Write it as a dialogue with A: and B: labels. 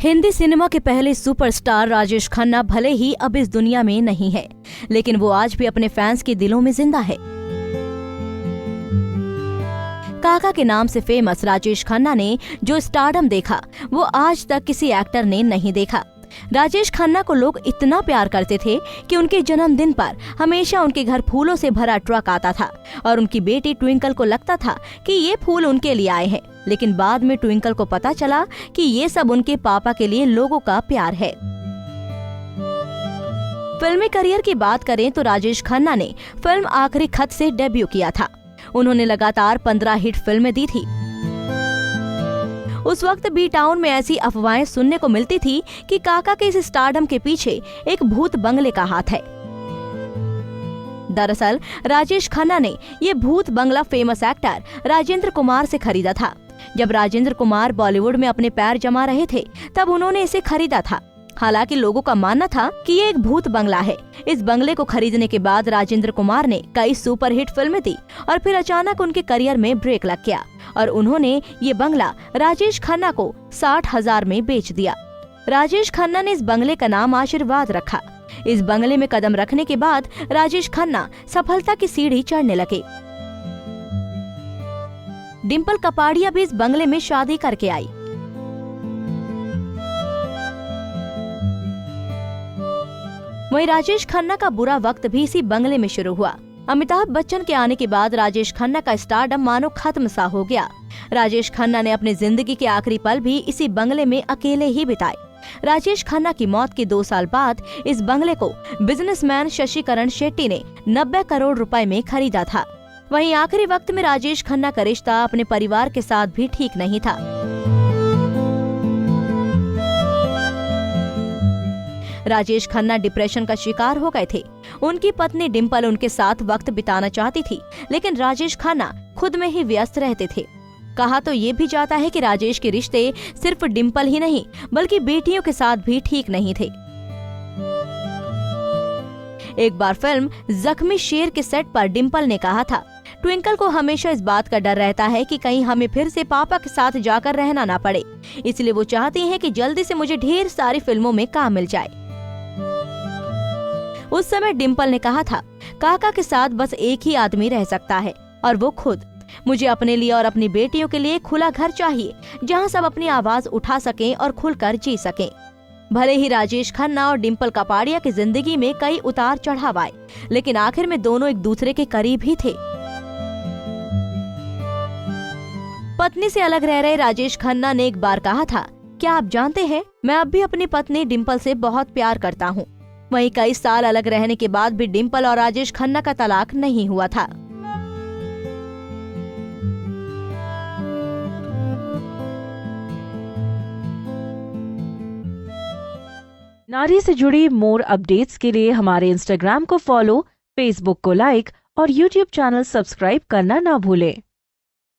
A: Hindi cinema के पहले superstar Rajesh Khanna भले ही अब इस दुनिया में नहीं है, लेकिन वो आज भी अपने फैंस के दिलों में जिंदा है। काका के नाम से फेमस राजेश खन्ना ने जो स्टारडम देखा वो आज तक किसी एक्टर ने नहीं देखा। राजेश खन्ना को लोग इतना प्यार करते थे कि उनके जन्मदिन पर हमेशा उनके घर फूलों से भरा ट्रक आता था और उनकी बेटी ट्विंकल को लगता था कि ये फूल उनके लिए आए हैं, लेकिन बाद में ट्विंकल को पता चला कि ये सब उनके पापा के लिए लोगों का प्यार है। फिल्मी करियर की बात करें तो राजेश खन्ना ने फिल्म आखिरी खत से डेब्यू किया था। उन्होंने लगातार 15 हिट फिल्में दी थी। उस वक्त बी टाउन में ऐसी अफवाहें सुनने को मिलती थी कि काका के इस स्टारडम के पीछे एक भूत बंगले का हाथ है। दरअसल राजेश खन्ना ने ये भूत बंगला फेमस एक्टर राजेंद्र कुमार से खरीदा था। जब राजेंद्र कुमार बॉलीवुड में अपने पैर जमा रहे थे तब उन्होंने इसे खरीदा था। हालांकि लोगों का मानना था कि ये एक भूत बंगला है। इस बंगले को खरीदने के बाद राजेंद्र कुमार ने कई सुपरहिट फिल्में दी और फिर अचानक उनके करियर में ब्रेक लग गया और उन्होंने ये बंगला राजेश खन्ना को 60,000 में बेच दिया। राजेश खन्ना ने इस बंगले का नाम आशीर्वाद रखा। इस बंगले में कदम रखने के बाद राजेश खन्ना सफलता की सीढ़ी चढ़ने लगे। डिम्पल कपाड़िया भी इस बंगले में शादी करके आई। वहीं राजेश खन्ना का बुरा वक्त भी इसी बंगले में शुरू हुआ। अमिताभ बच्चन के आने के बाद राजेश खन्ना का स्टारडम मानो खत्म सा हो गया। राजेश खन्ना ने अपनी जिंदगी के आखिरी पल भी इसी बंगले में अकेले ही बिताए। राजेश खन्ना की मौत के 2 साल बाद इस बंगले को बिजनेसमैन शशि करण शेट्टी ने 90 करोड़ रुपए में खरीदा था। वहीं आखिरी वक्त में राजेश खन्ना का रिश्ता अपने परिवार के साथ भी ठीक नहीं था। राजेश खन्ना डिप्रेशन का शिकार हो गए थे। उनकी पत्नी डिम्पल उनके साथ वक्त बिताना चाहती थी, लेकिन राजेश खन्ना खुद में ही व्यस्त रहते थे। कहा तो ये भी जाता है कि राजेश के रिश्ते सिर्फ डिम्पल ही नहीं बल्कि बेटियों के साथ भी ठीक नहीं थे। एक बार फिल्म जख्मी शेर के सेट पर डिम्पल ने कहा था, ट्विंकल को हमेशा इस बात का डर रहता है कि कहीं हमें फिर से पापा के साथ जाकर रहना ना पड़े, इसलिए वो चाहती हैं कि जल्दी से मुझे ढेर सारी फिल्मों में काम मिल जाए। उस समय डिम्पल ने कहा था, काका के साथ बस एक ही आदमी रह सकता है और वो खुद। मुझे अपने लिए और अपनी बेटियों के लिए खुला घर चाहिए जहां सब अपनी आवाज उठा सकें और खुलकर जी सकें। भले ही राजेश खन्ना और डिम्पल कपाड़िया की जिंदगी में कई उतार चढ़ाव आए, लेकिन आखिर में दोनों एक दूसरे के करीब ही थे। पत्नी से अलग रह रहे राजेश खन्ना ने एक बार कहा था, क्या आप जानते हैं, मैं अब भी अपनी पत्नी डिम्पल से बहुत प्यार करता हूँ। वहीं कई साल अलग रहने के बाद भी डिम्पल और राजेश खन्ना का तलाक नहीं हुआ था।
B: नारी से जुड़ी मोर अपडेट्स के लिए हमारे इंस्टाग्राम को फॉलो, फेसबुक को लाइक और यूट्यूब चैनल सब्सक्राइब करना ना भूलें।